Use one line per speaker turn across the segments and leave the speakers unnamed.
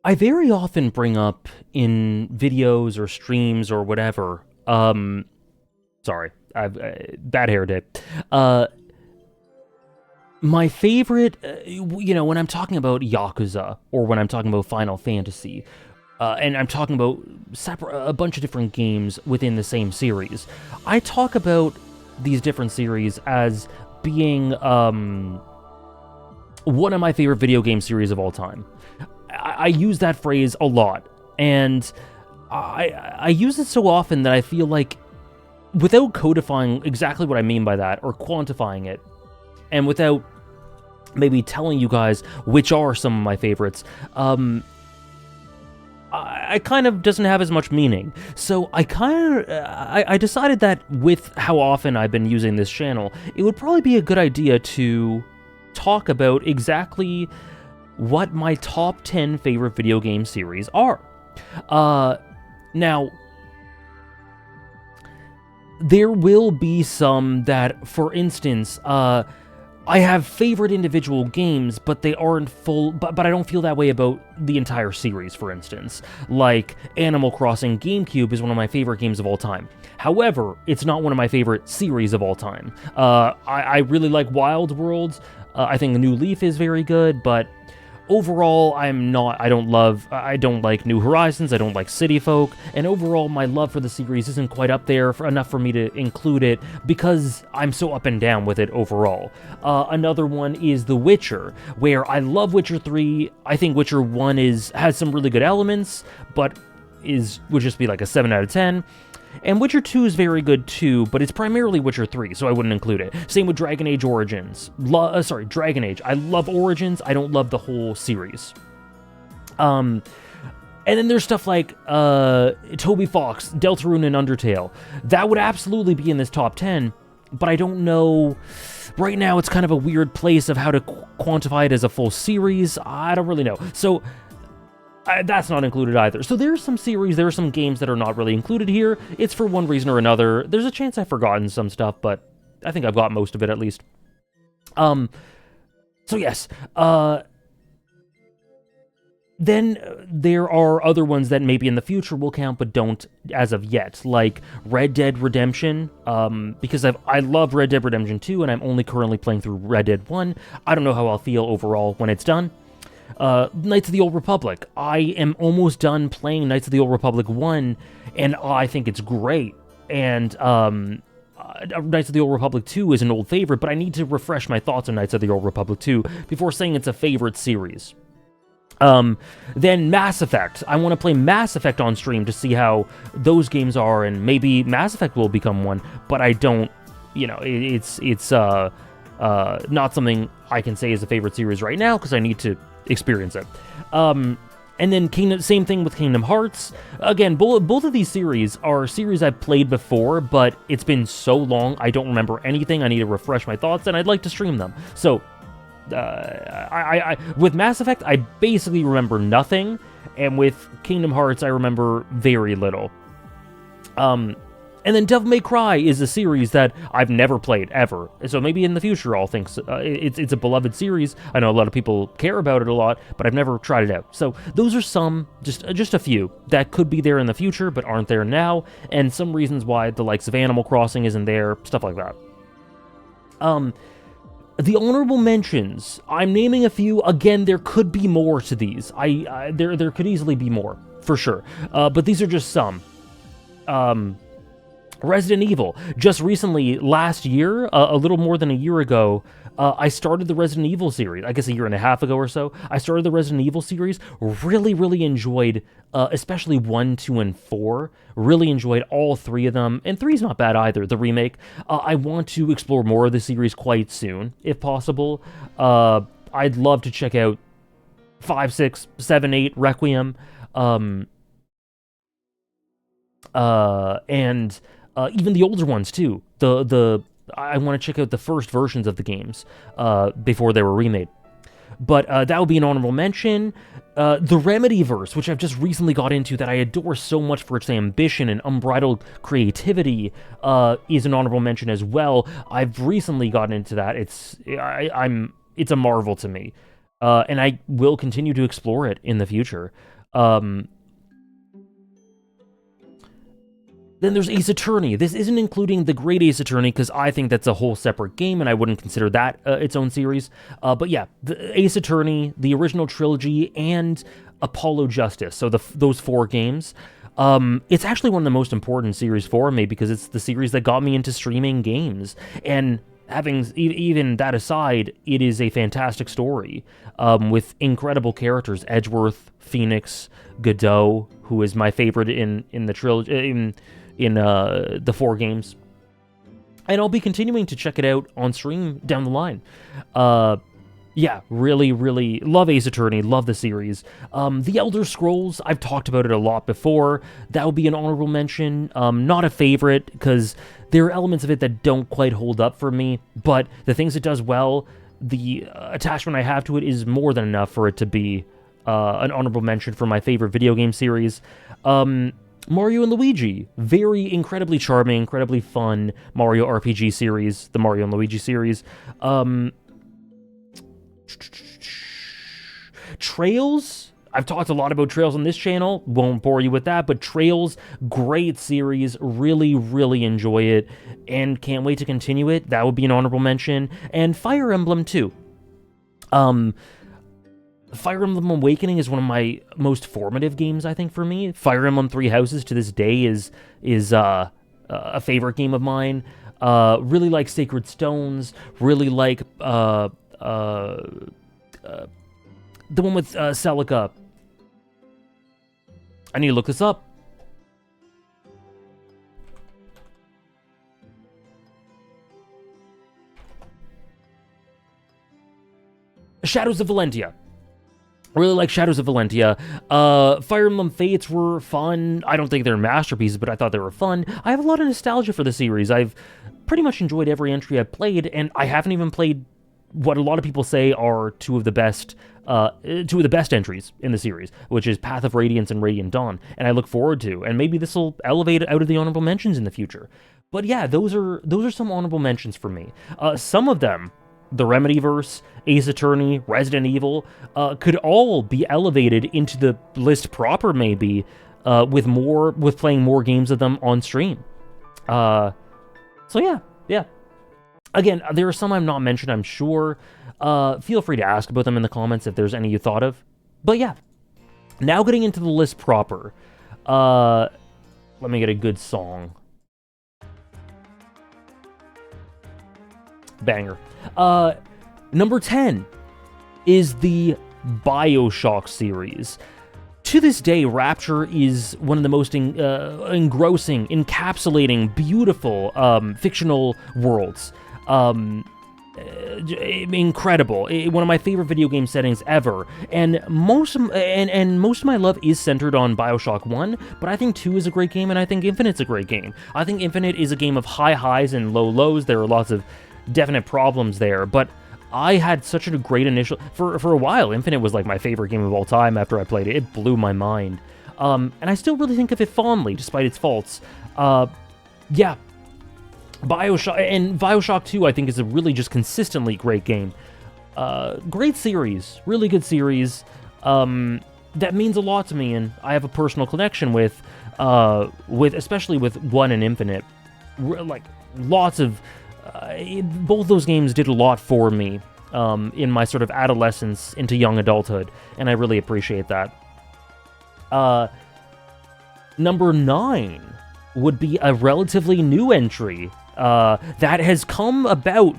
I very often bring up in videos or streams or whatever. Sorry, I've bad hair day. Uh, my favorite, when I'm talking about Yakuza or when I'm talking about Final Fantasy, and I'm talking about a bunch of different games within the same series, I talk about these different series as being one of my favorite video game series of all time. I use that phrase a lot, and I use it so often that I feel like, without codifying exactly what I mean by that or quantifying it, and without maybe telling you guys which are some of my favorites, I kind of doesn't have as much meaning. So I decided that with how often I've been using this channel, it would probably be a good idea to talk about exactly what my top 10 favorite video game series are. Now, there will be some that, for instance, I have favorite individual games, but they aren't full, but I don't feel that way about the entire series, for instance. Like, Animal Crossing GameCube is one of my favorite games of all time. However, it's not one of my favorite series of all time. I really like Wild Worlds. I think New Leaf is very good, but overall, I don't like New Horizons, I don't like City Folk, and overall, my love for the series isn't quite up there enough for me to include it because I'm so up and down with it overall. Another one is The Witcher, where I love Witcher 3, I think Witcher 1 has some really good elements, but would just be like a 7 out of 10. And Witcher 2 is very good too, but it's primarily Witcher 3, so I wouldn't include it. Same with Dragon Age Origins. Dragon Age. I love Origins, I don't love the whole series. And then there's stuff like Toby Fox, Deltarune, and Undertale. That would absolutely be in this top 10, but I don't know. Right now, it's kind of a weird place of how to quantify it as a full series. I don't really know. So that's not included either. So there are some games that are not really included here. It's for one reason or another. There's a chance I've forgotten some stuff, but I think I've got most of it at least. So yes. Then there are other ones that maybe in the future will count, but don't as of yet, like Red Dead Redemption, because I love Red Dead Redemption 2, and I'm only currently playing through Red Dead 1. I don't know how I'll feel overall when it's done. Knights of the Old Republic. I am almost done playing Knights of the Old Republic 1, and I think it's great. And Knights of the Old Republic 2 is an old favorite, but I need to refresh my thoughts on Knights of the Old Republic 2 before saying it's a favorite series. Then Mass Effect. I want to play Mass Effect on stream to see how those games are, and maybe Mass Effect will become one, but I don't, it's not something I can say is a favorite series right now, because I need to experience it. And then same thing with Kingdom Hearts. Again, both of these series are series I've played before, but it's been so long, I don't remember anything. I need to refresh my thoughts, and I'd like to stream them. So, with Mass Effect, I basically remember nothing, and with Kingdom Hearts, I remember very little. And then Devil May Cry is a series that I've never played, ever. So maybe in the future I'll think it's a beloved series. I know a lot of people care about it a lot, but I've never tried it out. So those are some, just a few, that could be there in the future, but aren't there now, and some reasons why the likes of Animal Crossing isn't there, stuff like that. The honorable mentions, I'm naming a few. Again, there could be more to these. There could easily be more, for sure. But these are just some. Resident Evil. Just recently, last year, a little more than a year ago, I started the Resident Evil series. I guess a year and a half ago or so. I started the Resident Evil series. Really, really enjoyed, especially 1, 2, and 4. Really enjoyed all 3 of them. And 3's not bad either, the remake. I want to explore more of the series quite soon, if possible. I'd love to check out 5, 6, 7, 8, Requiem. And even the older ones too. I want to check out the first versions of the games before they were remade. But that would be an honorable mention. The Remedyverse, which I've just recently got into, that I adore so much for its ambition and unbridled creativity, is an honorable mention as well. I've recently gotten into that. It's a marvel to me. and I will continue to explore it in the future. Um, Then there's Ace Attorney. This isn't including the Great Ace Attorney, because I think that's a whole separate game, and I wouldn't consider that its own series. But yeah, the Ace Attorney, the original trilogy, and Apollo Justice. So those 4 games. It's actually one of the most important series for me, because it's the series that got me into streaming games. And having even that aside, it is a fantastic story with incredible characters: Edgeworth, Phoenix, Godot, who is my favorite in the trilogy, in the 4 games. And I'll be continuing to check it out on stream down the line. Yeah, really, really love Ace Attorney, love the series. The Elder Scrolls, I've talked about it a lot before. That would be an honorable mention. Not a favorite, because there are elements of it that don't quite hold up for me, but the things it does well, the attachment I have to it is more than enough for it to be an honorable mention for my favorite video game series. Mario and Luigi, very incredibly charming, incredibly fun Mario RPG series, the Mario and Luigi series. Trails, I've talked a lot about Trails on this channel, won't bore you with that, but Trails, great series, really, really enjoy it, and can't wait to continue it. That would be an honorable mention. And Fire Emblem too. Fire Emblem Awakening is one of my most formative games, I think, for me. Fire Emblem Three Houses to this day is a favorite game of mine. Really like Sacred Stones. Really like the one with Celica. I need to look this up. Shadows of Valentia. Really like Shadows of Valentia. Fire Emblem Fates were fun. I don't think they're masterpieces, but I thought they were fun. I have a lot of nostalgia for the series. I've pretty much enjoyed every entry I've played, and I haven't even played what a lot of people say are two of the best entries in the series, which is Path of Radiance and Radiant Dawn, and I look forward to. And maybe this will elevate it out of the honorable mentions in the future. But yeah, those are some honorable mentions for me. Some of them, the Remedyverse, Ace Attorney, Resident Evil, could all be elevated into the list proper, maybe, with playing more games of them on stream. So yeah. Again, there are some I'm not mentioned, I'm sure. Feel free to ask about them in the comments if there's any you thought of. But yeah, now getting into the list proper. Let me get a good song. Banger. Number 10 is the Bioshock series. To this day, Rapture is one of the most engrossing, encapsulating, beautiful fictional worlds. Incredible. One of my favorite video game settings ever. And most of my love is centered on Bioshock 1, but I think 2 is a great game, and I think Infinite's a great game. I think Infinite is a game of high highs and low lows. There are lots of definite problems there, but I had such a great initial... For a while, Infinite was like my favorite game of all time after I played it. It blew my mind. And I still really think of it fondly, despite its faults. Yeah. Bioshock 2, I think, is a really just consistently great game. Great series. Really good series. That means a lot to me, and I have a personal connection with especially with 1 and Infinite. Like, lots of... both those games did a lot for me in my sort of adolescence into young adulthood, and I really appreciate that. Number 9 would be a relatively new entry that has come about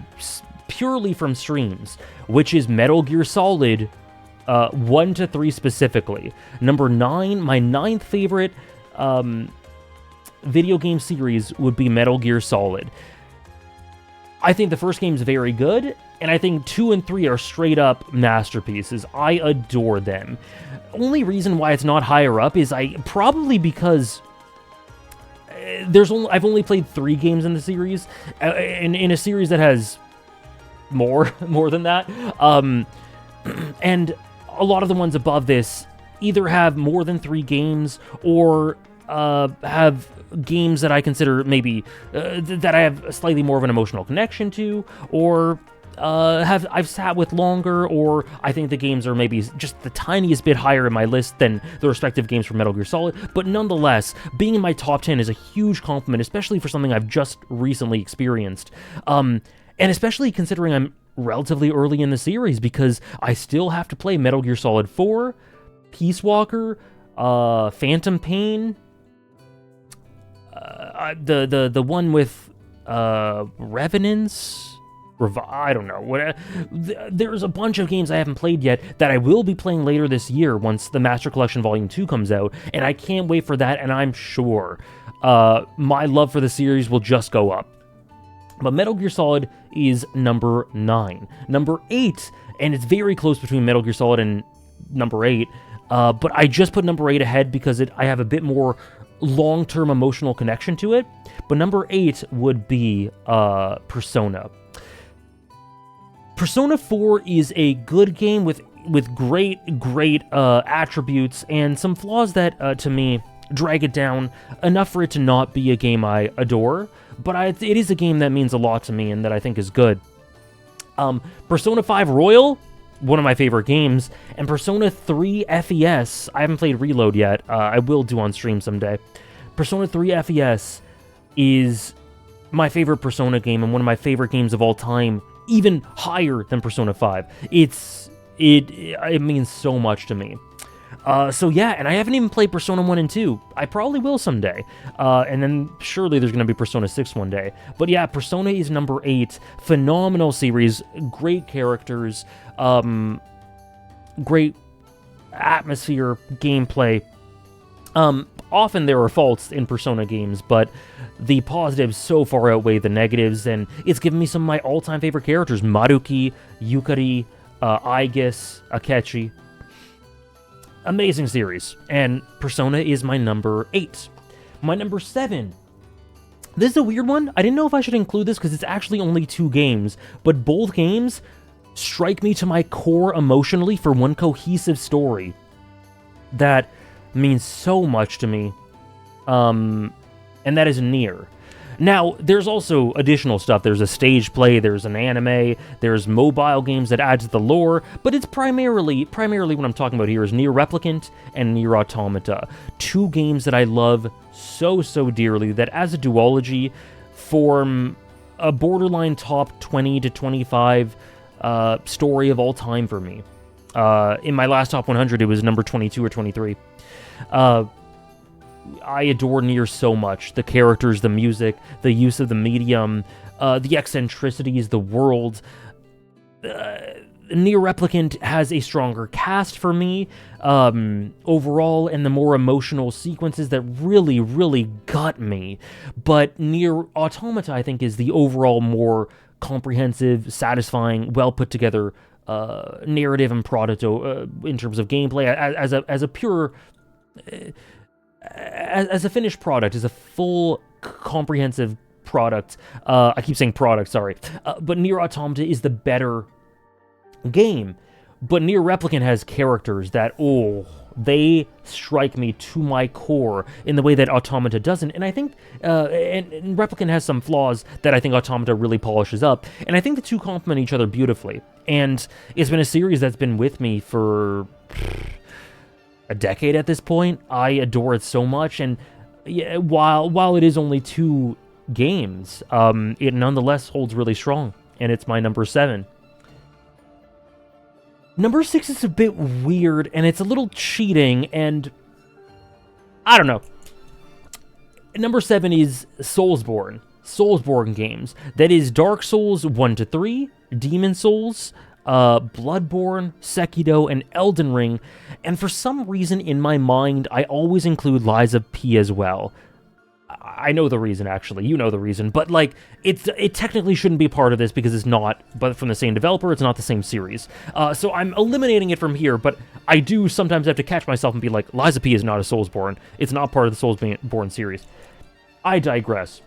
purely from streams, which is Metal Gear Solid 1 to 3 specifically. Number 9, my 9th favorite video game series would be Metal Gear Solid. I think the first game is very good, and I think 2 and 3 are straight-up masterpieces. I adore them. Only reason why it's not higher up is probably because I've only played 3 games in the series, in a series that has more than that. And a lot of the ones above this either have more than 3 games or have games that I consider maybe that I have slightly more of an emotional connection to, or I've sat with longer, or I think the games are maybe just the tiniest bit higher in my list than the respective games for Metal Gear Solid, but nonetheless, being in my top 10 is a huge compliment, especially for something I've just recently experienced. And especially considering I'm relatively early in the series, because I still have to play Metal Gear Solid 4, Peace Walker, Phantom Pain, the one with Revenants. I don't know. There's a bunch of games I haven't played yet that I will be playing later this year once the Master Collection Volume 2 comes out, and I can't wait for that, and I'm sure my love for the series will just go up. But Metal Gear Solid is number 9. Number 8, and it's very close between Metal Gear Solid and number 8, but I just put number 8 ahead because I have a bit more long-term emotional connection to it. But number 8 would be Persona. Persona 4 is a good game with great attributes and some flaws that, to me, drag it down enough for it to not be a game I adore, but it is a game that means a lot to me and that I think is good. Persona 5 Royal, one of my favorite games, and Persona 3 FES, I haven't played Reload yet, I will do on stream someday. Persona 3 FES is my favorite Persona game and one of my favorite games of all time, even higher than Persona 5. It means so much to me. So yeah, and I haven't even played Persona 1 and 2. I probably will someday. And then surely there's going to be Persona 6 one day. But yeah, Persona is number 8. Phenomenal series, great characters, great atmosphere, gameplay. Often there are faults in Persona games, but the positives so far outweigh the negatives, and it's given me some of my all-time favorite characters: Maruki, Yukari, Aigis, Akechi. Amazing series, and Persona is my number 8. My number 7. This is a weird one. I didn't know if I should include this because it's actually only 2 games, but both games strike me to my core emotionally for one cohesive story that means so much to me, and that is Nier. Now, there's also additional stuff. There's a stage play, there's an anime, there's mobile games that add to the lore, but it's primarily what I'm talking about here is Nier Replicant and Nier Automata. 2 games that I love so dearly that as a duology form a borderline top 20 to 25 story of all time for me. In my last top 100, it was number 22 or 23. I adore Nier so much. The characters, the music, the use of the medium, the eccentricities, the world. Nier Replicant has a stronger cast for me overall, and the more emotional sequences that really got me. But Nier Automata, I think, is the overall more comprehensive, satisfying, well put together narrative and product in terms of gameplay as a pure. As a finished product, as a full, comprehensive product. I keep saying product, sorry. But Nier Automata is the better game. But Nier Replicant has characters that, they strike me to my core in the way that Automata doesn't. And I think, and Replicant has some flaws that I think Automata really polishes up. And I think the two complement each other beautifully. And it's been a series that's been with me for a decade at this point. I adore it so much, and yeah, while it is only 2 games, it nonetheless holds really strong, and it's my number 7. Number 6 is a bit weird, and it's a little cheating, and I don't know. Number 7 is Soulsborne games. That is Dark Souls 1 to 3, Demon Souls, Bloodborne, Sekiro, and Elden Ring, and for some reason in my mind, I always include Lies of P as well. I know the reason, actually. You know the reason, but like, it technically shouldn't be part of this because it's not, but from the same developer, it's not the same series. So I'm eliminating it from here, but I do sometimes have to catch myself and be like, Lies of P is not a Soulsborne. It's not part of the Soulsborne series. I digress.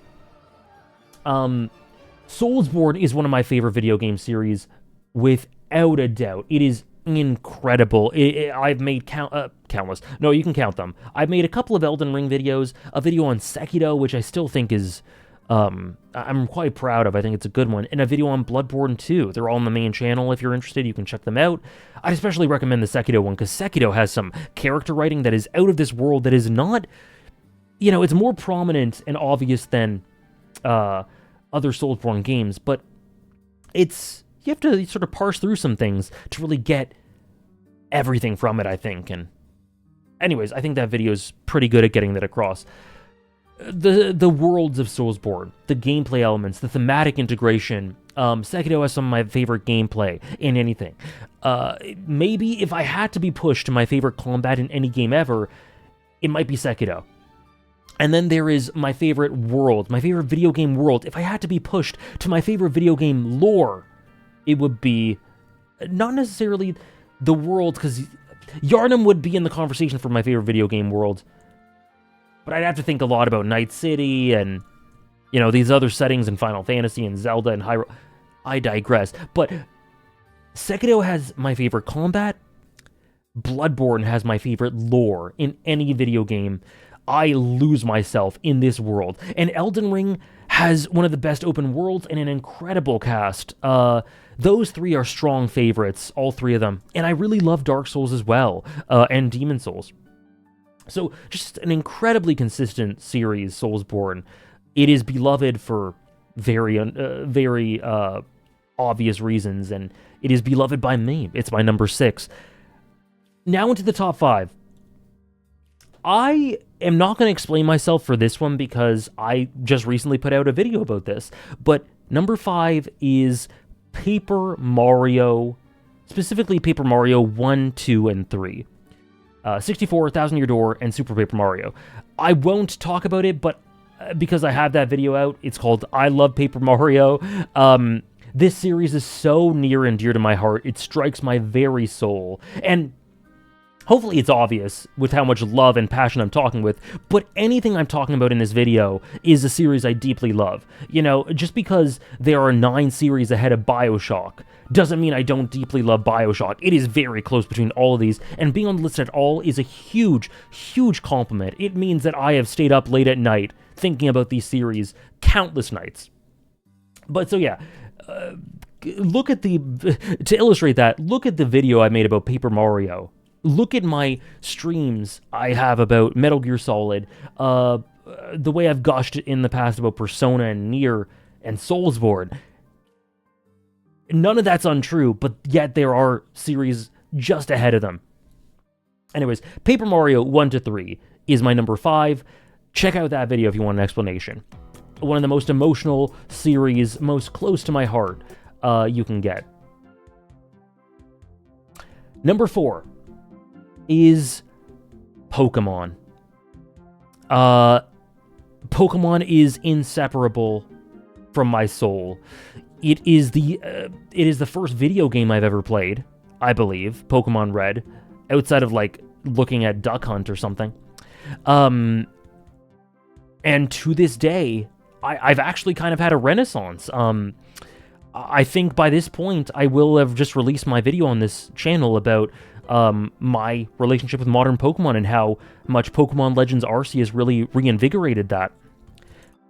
Soulsborne is one of my favorite video game series, without a doubt. It is incredible. I've made countless. No, you can count them. I've made a couple of Elden Ring videos, a video on Sekiro, which I still think is I'm quite proud of. I think it's a good one. And a video on Bloodborne 2. They're all on the main channel. If you're interested, you can check them out. I'd especially recommend the Sekiro one, because Sekiro has some character writing that is out of this world, that is not, it's more prominent and obvious than other Soulsborne games, but you have to sort of parse through some things to really get everything from it, I think. And anyways, I think that video is pretty good at getting that across. The worlds of Soulsborne, the gameplay elements, the thematic integration. Sekiro has some of my favorite gameplay in anything. Maybe if I had to be pushed to my favorite combat in any game ever, it might be Sekiro. And then there is my favorite world, my favorite video game world. If I had to be pushed to my favorite video game lore, it would be not necessarily the world, because Yharnam would be in the conversation for my favorite video game world. But I'd have to think a lot about Night City and, these other settings in Final Fantasy and Zelda and Hyrule. I digress. But Sekiro has my favorite combat. Bloodborne has my favorite lore in any video game. I lose myself in this world. And Elden Ring has one of the best open worlds and an incredible cast. Those three are strong favorites, all three of them. And I really love Dark Souls as well, and Demon Souls. So, just an incredibly consistent series, Soulsborne. It is beloved for very obvious reasons, and it is beloved by me. It's my number 6. Now into the top 5. I am not going to explain myself for this one because I just recently put out a video about this, but number 5 is Paper Mario, specifically Paper Mario 1, 2, and 3. 64, 1,000 Year Door, and Super Paper Mario. I won't talk about it, but because I have that video out, it's called I Love Paper Mario. This series is so near and dear to my heart. It strikes my very soul. And hopefully it's obvious with how much love and passion I'm talking with, but anything I'm talking about in this video is a series I deeply love. Just because there are 9 series ahead of Bioshock doesn't mean I don't deeply love Bioshock. It is very close between all of these, and being on the list at all is a huge, huge compliment. It means that I have stayed up late at night thinking about these series countless nights. But so yeah, to illustrate that, look at the video I made about Paper Mario. Look at my streams I have about Metal Gear Solid, the way I've gushed in the past about Persona and Nier and Soulsborne. None of that's untrue, but yet there are series just ahead of them. Anyways, Paper Mario 1 to 3 is my number 5. Check out that video if you want an explanation. One of the most emotional series, most close to my heart, you can get. Number 4 is Pokemon. Pokemon is inseparable from my soul. It is the first video game I've ever played, I believe, Pokemon Red, outside of looking at Duck Hunt or something. And to this day, I've actually kind of had a renaissance. I think by this point I will have just released my video on this channel about my relationship with modern Pokemon and how much Pokemon Legends Arceus really reinvigorated that.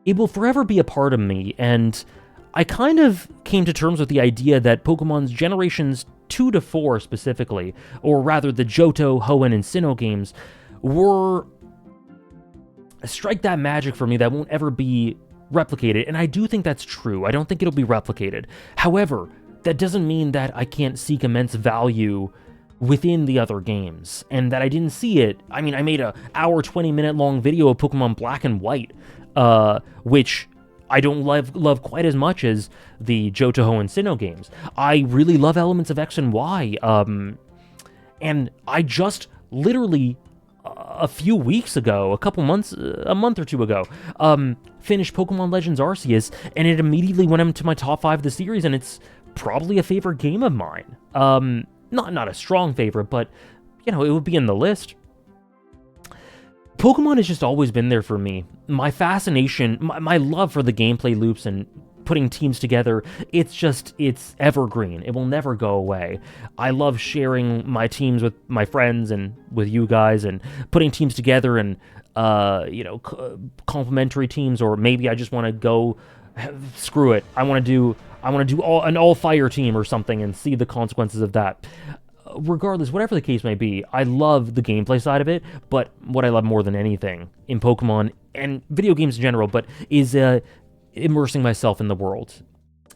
It will forever be a part of me, and I kind of came to terms with the idea that Pokemon's generations 2 to 4 specifically, or rather the Johto, Hoenn, and Sinnoh games, strike that magic for me that won't ever be replicated, and I do think that's true. I don't think it'll be replicated. However, that doesn't mean that I can't seek immense value within the other games, and that I didn't see it. I mean, I made a hour, 20-minute long video of Pokemon Black and White, which I don't love quite as much as the Johto, Hoenn, and Sinnoh games. I really love elements of X and Y, and I just literally a few weeks ago, a month or two ago, finished Pokemon Legends Arceus, and it immediately went into my top 5 of the series, and it's probably a favorite game of mine. Not a strong favorite, but, it would be in the list. Pokemon has just always been there for me. My fascination, my love for the gameplay loops and putting teams together, it's evergreen. It will never go away. I love sharing my teams with my friends and with you guys, and putting teams together, and complementary teams, or maybe I just want to go, screw it, I want to do an all fire team or something and see the consequences of that. Regardless, whatever the case may be, I love the gameplay side of it, but what I love more than anything in Pokemon and video games in general, but is immersing myself in the world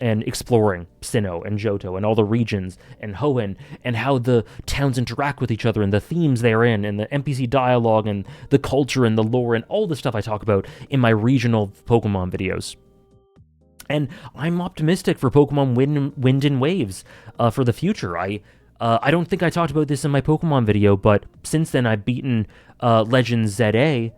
and exploring Sinnoh and Johto and all the regions and Hoenn and how the towns interact with each other and the themes they're in and the NPC dialogue and the culture and the lore and all the stuff I talk about in my regional Pokemon videos. And I'm optimistic for Pokemon Wind and Waves for the future. I don't think I talked about this in my Pokemon video, but since then I've beaten Legends ZA,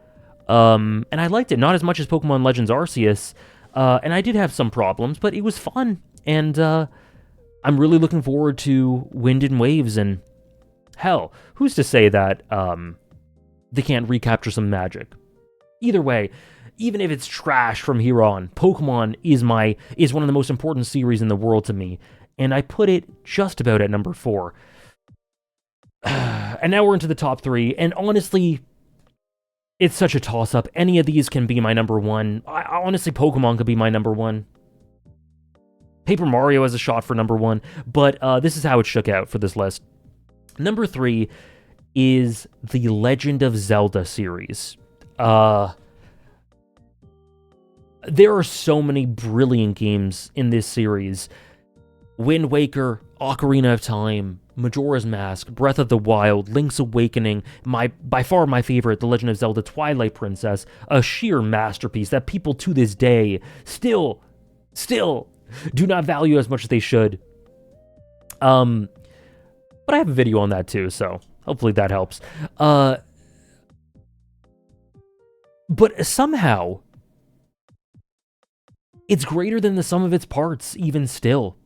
and I liked it. Not as much as Pokemon Legends Arceus, and I did have some problems, but it was fun, and I'm really looking forward to Wind and Waves, and hell, who's to say that they can't recapture some magic? Either way, even if it's trash from here on, Pokemon is one of the most important series in the world to me, and I put it just about at number 4. And now we're into the top 3, and honestly, it's such a toss-up. Any of these can be my number 1. Honestly, Pokemon could be my number 1. Paper Mario has a shot for number 1, but this is how it shook out for this list. Number 3 is the Legend of Zelda series. There are so many brilliant games in this series. Wind Waker, Ocarina of Time, Majora's Mask, Breath of the Wild, Link's Awakening, by far my favorite, The Legend of Zelda Twilight Princess, a sheer masterpiece that people to this day still do not value as much as they should. But I have a video on that too, so hopefully that helps. But somehow, it's greater than the sum of its parts, even still.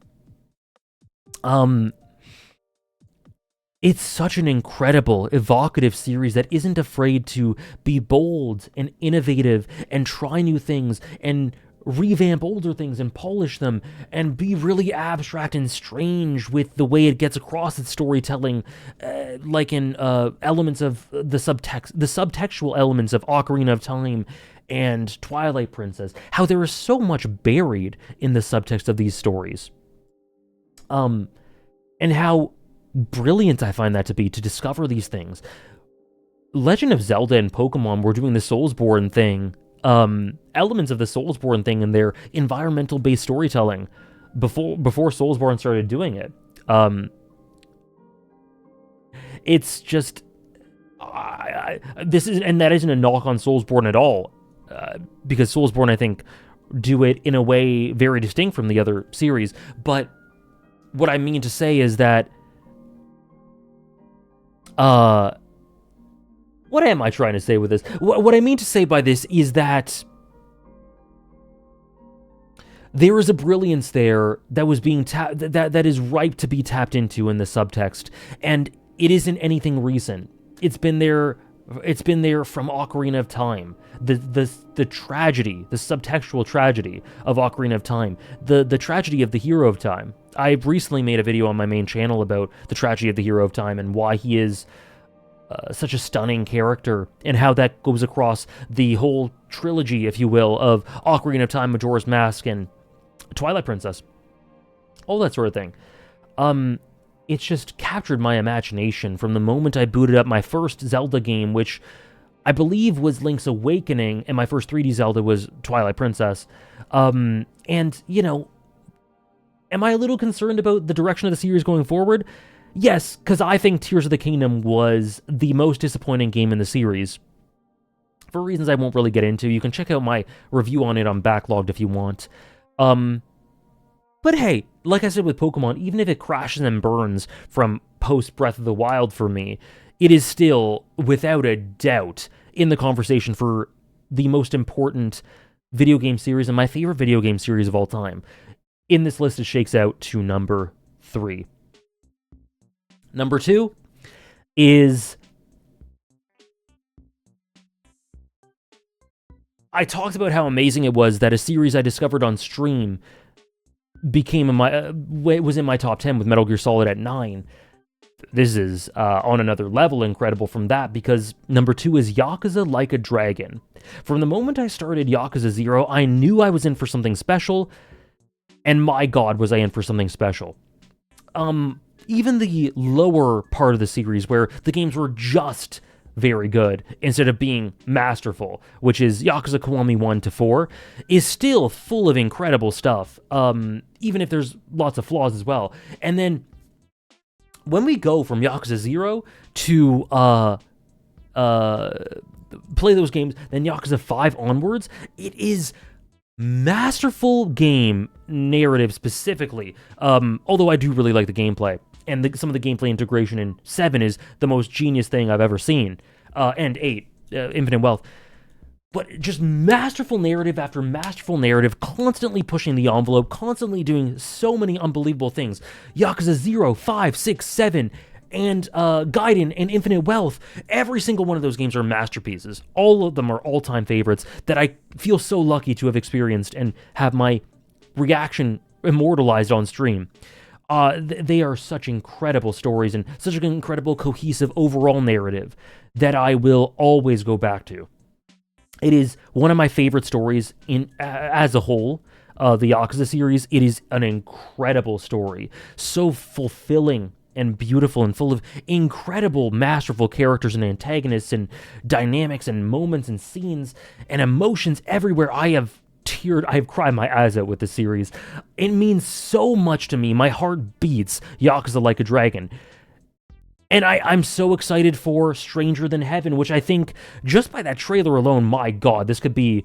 It's such an incredible, evocative series that isn't afraid to be bold and innovative and try new things and revamp older things and polish them and be really abstract and strange with the way it gets across its storytelling, like in elements of the subtextual elements of Ocarina of Time and Twilight Princess, how there is so much buried in the subtext of these stories. And how brilliant I find that to be, to discover these things. Legend of Zelda and Pokemon were doing the Soulsborne thing, elements of the Soulsborne thing in their environmental-based storytelling before Soulsborne started doing it. It's just... that isn't a knock on Soulsborne at all, because Soulsborne, I think, do it in a way very distinct from the other series, but what I mean to say is that what am I trying to say with this? What I mean to say by this is that there is a brilliance there that was being that is ripe to be tapped into in the subtext, and it isn't anything recent. It's been there from Ocarina of Time. The tragedy, the subtextual tragedy of Ocarina of Time, the tragedy of the hero of time. I recently made a video on my main channel about the tragedy of the hero of time and why he is such a stunning character, and how that goes across the whole trilogy, if you will, of Ocarina of Time, Majora's Mask, and Twilight Princess. All that sort of thing. It's just captured my imagination from the moment I booted up my first Zelda game, which I believe was Link's Awakening, and my first 3D Zelda was Twilight Princess. And, you know, am I a little concerned about the direction of the series going forward? Yes, because I think Tears of the Kingdom was the most disappointing game in the series. For reasons I won't really get into. You can check out my review on it on Backlogged if you want. But hey, like I said with Pokemon, even if it crashes and burns from post-Breath of the Wild for me, it is still, without a doubt, in the conversation for the most important video game series and my favorite video game series of all time. In this list, it shakes out to number 3. Number 2 is... I talked about how amazing it was that a series I discovered on stream became was in my top 10 with Metal Gear Solid at 9. This is on another level incredible from that, because number 2 is Yakuza Like a Dragon. From the moment I started Yakuza 0, I knew I was in for something special, and my god was I in for something special. Even the lower part of the series, where the games were just very good instead of being masterful, which is Yakuza Kiwami 1 to 4, is still full of incredible stuff, even if there's lots of flaws as well. And then when we go from Yakuza 0 to play those games, then Yakuza 5 onwards, it is masterful game narrative specifically, although I do really like the gameplay. And some of the gameplay integration in 7 is the most genius thing I've ever seen. And 8, Infinite Wealth. But just masterful narrative after masterful narrative, constantly pushing the envelope, constantly doing so many unbelievable things. Yakuza 0, 5, 6, 7, and Gaiden and Infinite Wealth. Every single one of those games are masterpieces. All of them are all-time favorites that I feel so lucky to have experienced and have my reaction immortalized on stream. They are such incredible stories and such an incredible cohesive overall narrative that I will always go back to. It is one of my favorite stories as a whole, the Yakuza series. It is an incredible story, so fulfilling and beautiful and full of incredible, masterful characters and antagonists and dynamics and moments and scenes and emotions everywhere. I have cried my eyes out with this series. It means so much to me. My heart beats Yakuza Like a Dragon. And I'm so excited for Stranger Than Heaven, which I think, just by that trailer alone, my god, this could be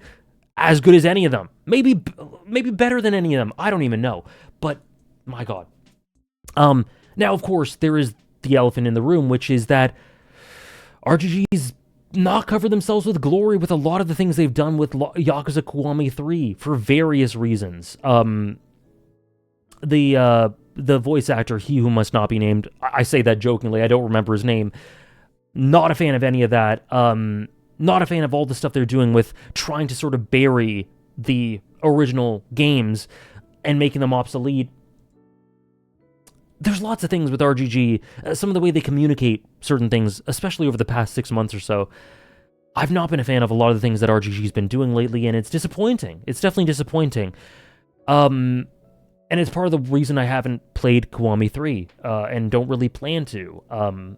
as good as any of them. Maybe better than any of them. I don't even know. But, my god. Now, of course, there is the elephant in the room, which is that RGG's not cover themselves with glory with a lot of the things they've done with Yakuza Kiwami 3 for various reasons. The voice actor, he who must not be named, I say that jokingly, I don't remember his name. Not a fan of any of that. Not a fan of all the stuff they're doing with trying to sort of bury the original games and making them obsolete. There's lots of things with RGG, some of the way they communicate certain things, especially over the past 6 months or so. I've not been a fan of a lot of the things that RGG's been doing lately, and it's disappointing. It's definitely disappointing. And it's part of the reason I haven't played Kiwami 3, and don't really plan to,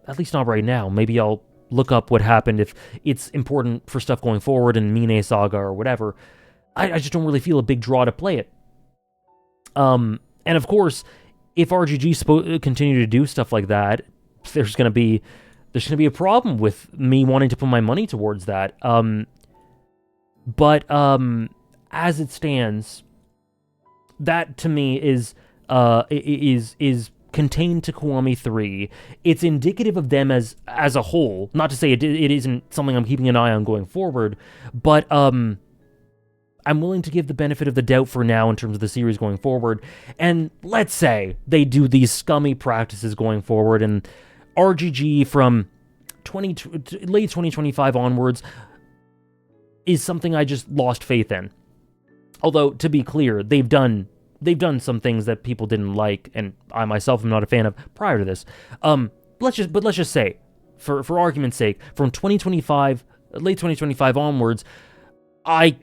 at least not right now. Maybe I'll look up what happened if it's important for stuff going forward in Mine Saga or whatever. I just don't really feel a big draw to play it. And of course, if RGG continue to do stuff like that, there's gonna be a problem with me wanting to put my money towards that. But as it stands, that to me is contained to Kiwami 3. It's indicative of them as a whole. Not to say it isn't something I'm keeping an eye on going forward, but I'm willing to give the benefit of the doubt for now in terms of the series going forward. And let's say they do these scummy practices going forward, and RGG from late 2025 onwards is something I just lost faith in. Although, to be clear, they've done some things that people didn't like, and I myself am not a fan of prior to this. Let's just say, for argument's sake, from late 2025 onwards, I,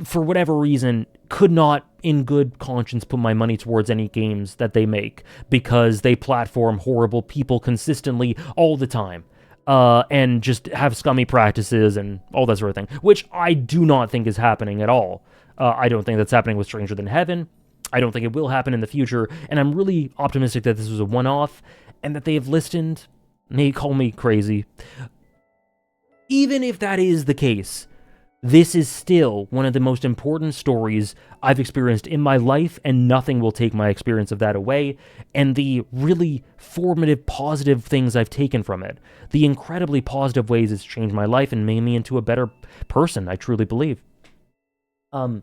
for whatever reason, could not in good conscience put my money towards any games that they make, because they platform horrible people consistently all the time, and just have scummy practices and all that sort of thing, which I do not think is happening at all. I don't think that's happening with Stranger Than Heaven. I don't think it will happen in the future, and I'm really optimistic that this was a one-off, and that they have listened. May call me crazy. Even if that is the case, this is still one of the most important stories I've experienced in my life, and nothing will take my experience of that away, and the really formative, positive things I've taken from it. The incredibly positive ways it's changed my life and made me into a better person, I truly believe. So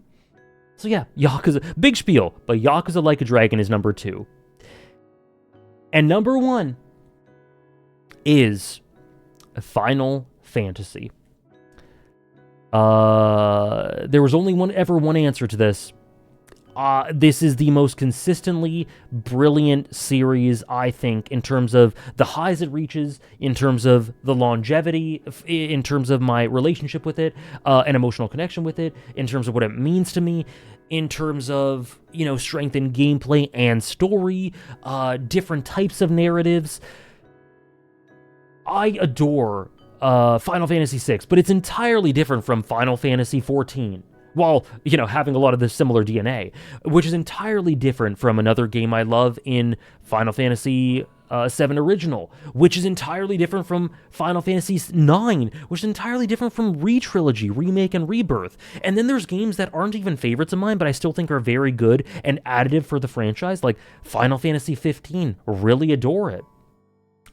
yeah, Yakuza, big spiel, but Yakuza Like a Dragon is number 2. And number 1 is Final Fantasy. There was only one answer to this. This is the most consistently brilliant series, I think, in terms of the highs it reaches, in terms of the longevity, in terms of my relationship with it, an emotional connection with it, in terms of what it means to me, in terms of, strength in gameplay and story, different types of narratives. I adore Final Fantasy VI, but it's entirely different from Final Fantasy XIV. While, having a lot of the similar DNA, which is entirely different from another game I love in Final Fantasy VII Original, which is entirely different from Final Fantasy IX, which is entirely different from Re-Trilogy, Remake, and Rebirth. And then there's games that aren't even favorites of mine, but I still think are very good and additive for the franchise, like Final Fantasy XV. Really adore it.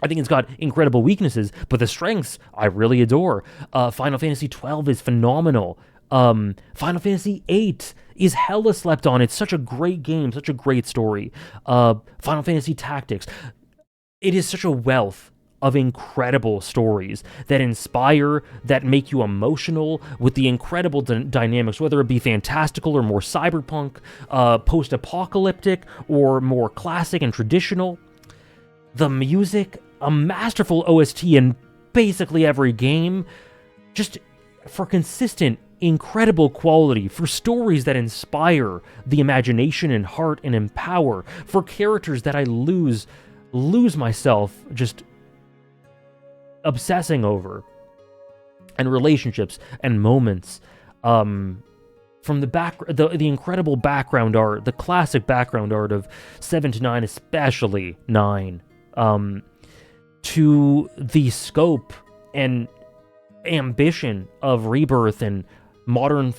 I think it's got incredible weaknesses, but the strengths I really adore. Final Fantasy XII is phenomenal. Final Fantasy VIII is hella slept on. It's such a great game, such a great story. Final Fantasy Tactics. It is such a wealth of incredible stories that inspire, that make you emotional, with the incredible dynamics, whether it be fantastical or more cyberpunk, post-apocalyptic, or more classic and traditional. The music, a masterful OST in basically every game, just for consistent, incredible quality, for stories that inspire the imagination and heart and empower, for characters that I lose myself just obsessing over, and relationships and moments. From the incredible background art, the classic background art of 7 to 9, especially 9, to the scope and ambition of Rebirth and modern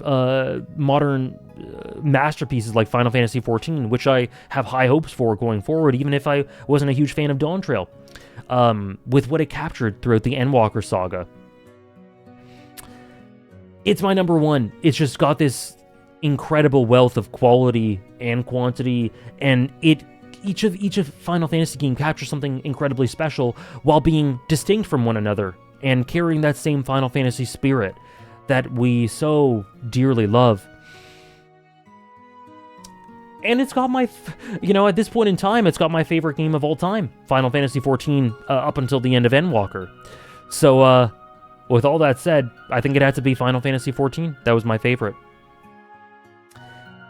masterpieces like Final Fantasy XIV, which I have high hopes for going forward, even if I wasn't a huge fan of Dawn Trail, with what it captured throughout the Endwalker saga. It's my number one. It's just got this incredible wealth of quality and quantity, and each of Final Fantasy game captures something incredibly special while being distinct from one another and carrying that same Final Fantasy spirit that we so dearly love. And it's got my, at this point in time, it's got my favorite game of all time, Final Fantasy XIV, up until the end of Endwalker. So, with all that said, I think it had to be Final Fantasy XIV. That was my favorite.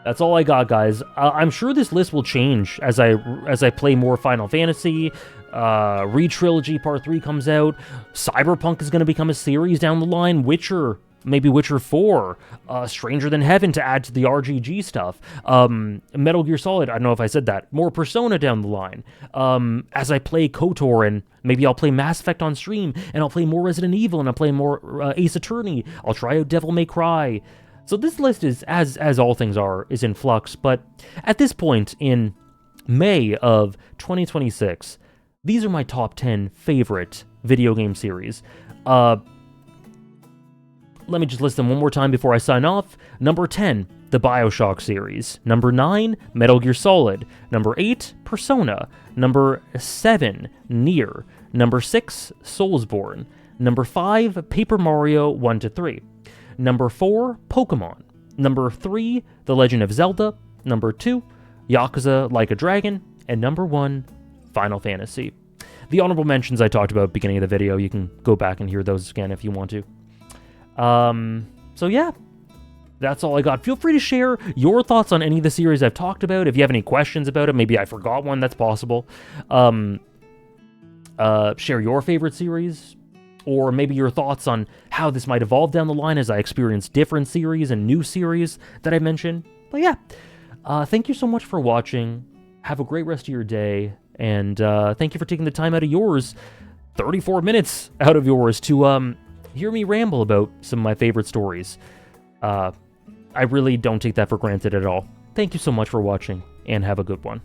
That's all I got, guys. I'm sure this list will change as I play more Final Fantasy. Re-Trilogy Part 3 comes out. Cyberpunk is going to become a series down the line. Witcher, maybe Witcher 4. Stranger Than Heaven to add to the RGG stuff. Metal Gear Solid, I don't know if I said that. More Persona down the line. As I play KOTOR, and maybe I'll play Mass Effect on stream, and I'll play more Resident Evil, and I'll play more Ace Attorney. I'll try out Devil May Cry. So this list is, as all things are, is in flux, but at this point in May of 2026, these are my top 10 favorite video game series. Let me just list them one more time before I sign off. Number 10, the Bioshock series. Number 9, Metal Gear Solid. Number 8, Persona. Number 7, Nier. Number 6, Soulsborne. Number 5, Paper Mario 1-3. Number 4, Pokemon. Number 3, The Legend of Zelda. Number 2, Yakuza Like a Dragon. And number 1, Final Fantasy. The honorable mentions I talked about at the beginning of the video, you can go back and hear those again if you want to. So yeah, that's all I got. Feel free to share your thoughts on any of the series I've talked about. If you have any questions about it, maybe I forgot one, that's possible. Share your favorite series, or maybe your thoughts on how this might evolve down the line as I experience different series and new series that I mentioned. But yeah, thank you so much for watching. Have a great rest of your day, and thank you for taking the time out of yours, 34 minutes out of yours, to hear me ramble about some of my favorite stories. I really don't take that for granted at all. Thank you so much for watching, and have a good one.